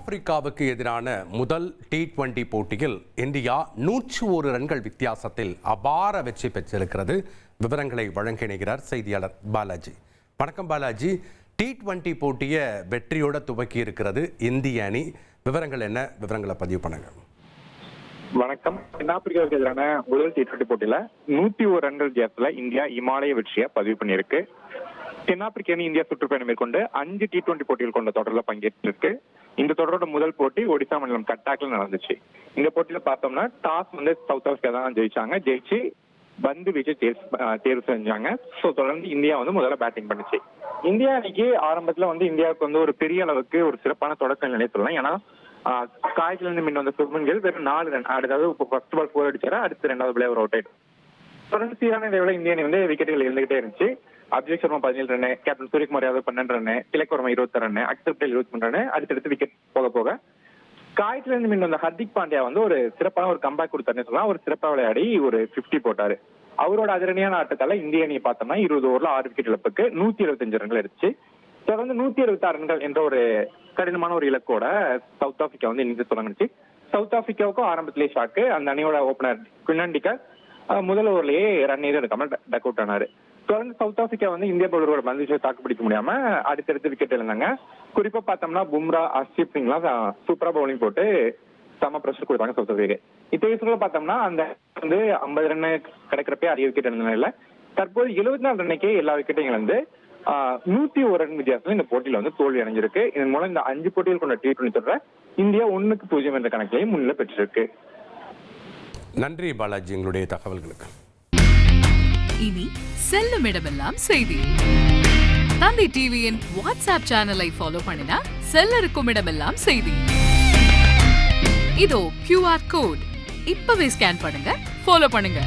தென்னாப்பிரிக்காவுக்கு எதிரான முதல் T20 போட்டியில் இந்தியா 101 ரன்கள் வித்தியாசத்தில் அபார வெற்றி பெற்றிருக்கிறது. விவரங்களை வழங்கினார் செய்தியாளர் பாலாஜி. வணக்கம் பாலாஜி. T20 போட்டியை வெற்றியோட துவக்கி இருக்கிறது இந்திய அணி. விவரங்கள் என்ன? விவரங்களை பதிவு பண்ணுங்க. வணக்கம். தென்னாப்பிரிக்காவுக்கு எதிரான முதல் T20 போட்டியில 101 ரன்கள் வித்தியாசத்துல இந்தியா இமாலய வெற்றியை பதிவு பண்ணியிருக்கு. தென்னாப்பிரிக்க அணி இந்தியா சுற்றுப்பயணம் மேற்கொண்டு 5 T20 போட்டிகள் கொண்ட தொடரில் பங்கேற்றிருக்கு. இந்த தொடரோட முதல் போட்டி ஒடிசா மாநிலம் கட்டாக்ல நடந்துச்சு. இந்த போட்டியில பார்த்தோம்னா டாஸ் சவுத் ஆப்பிரிக்கா தான் ஜெயிச்சு பந்து வீச்சு தேர்வு செஞ்சாங்க. ஸோ தொடர்ந்து இந்தியா முதல்ல பேட்டிங் பண்ணுச்சு. இந்தியா அன்னைக்கு ஆரம்பத்துல இந்தியாவுக்கு ஒரு பெரிய அளவுக்கு ஒரு சிறப்பான தொடக்க நிலையை சொல்லலாம். ஏன்னா காயத்துல இருந்து முன்ன வந்த சுப்மன் கில் வெறும் 4 ரன், அதாவது ஃபர்ஸ்ட் பால் 4 அடிச்சாரு, அடுத்து 2வது பிளே ஒரு அவுட் ஆயிட்டு தொடர்ந்து சீரான இடைவெளி இந்திய அணி விக்கெட்டுகள் இருந்துகிட்டே இருந்துச்சு. Abhishek Sharma 17 run, captain Suryakumar Yadav 12 run, Tilak Varma 26 run, Axar Patel 23 run, அடுத்தடுத்து விக்கெட் போக காயத்துல இருந்து முன்ன வந்த ஹர்திக் பாண்டியா ஒரு சிறப்பான ஒரு கம்பேக் கொடுத்தாருன்னு சொல்லலாம். ஒரு சிறப்பாக விளையாடி ஒரு 50 போட்டாரு. அவரோட அதிரடியான ஆட்டத்தால இந்திய அணியை பார்த்தோம்னா 20 ஓவர்ல 6 விக்கெட் இழப்புக்கு 175 ரன்கள் எடுத்துச்சு. தொடர்ந்து 176 ரன்கள் என்ற ஒரு கடினமான ஒரு இலக்கோட சவுத் ஆப்பிரிக்கா இன்னிங்ஸ் தொடங்குச்சு. சவுத் ஆப்பிரிக்காவுக்கும் ஆரம்பத்திலேயே ஷாக்கு. அந்த அணியோட ஓபனர் குவினாண்டிகா முதல் ஓவர்லயே ரன் எதுவும் எடுக்காம டக் அவுட் ஆனாரு. தொடர்ந்து சவுத் ஆப்பிரிக்கா இந்திய பவுலரோட பந்து தாக்கு பிடிக்க முடியாம அடுத்தடுத்து விக்கெட் இழந்தாங்க. குறிப்பா பார்த்தோம்னா பும்ரா, ஹர்ஷ்தீப் சிங்லாம் சூப்பரா பவுலிங் போட்டு செம பிரஷர் கொடுத்தாங்க சவுத் ஆப்பிரிக்கா. இத்தகைய சூழல பார்த்தோம்னா அந்த 50 ரன் கிடைக்கிறப்பே 6 விக்கெட் இருந்த நிலையில தற்போது 74 ரன்னுக்கே எல்லா விக்கெட்டையும் இழந்து 101 ரன் வித்தியாசம் இந்த போட்டியில தோல்வி அடைஞ்சிருக்கு. இதன் மூலம் இந்த 5 போட்டிகள் கொண்ட T20 தொடர இந்தியா 1-0 என்ற கணக்கிலேயே முன்னிலை பெற்றிருக்கு. நன்றி பாலாஜி எங்களுடைய தகவல்களுக்கு. இனி செல்லும் இடமெல்லாம் செய்தி. தந்தை டிவியின் வாட்ஸ்அப் சேனலை ஃபாலோ பண்ணினா செல்ல இருக்கும் இடமெல்லாம் செய்தி. இதோ QR கோட் இப்பவே ஸ்கேன் பண்ணுங்க, ஃபாலோ பண்ணுங்க.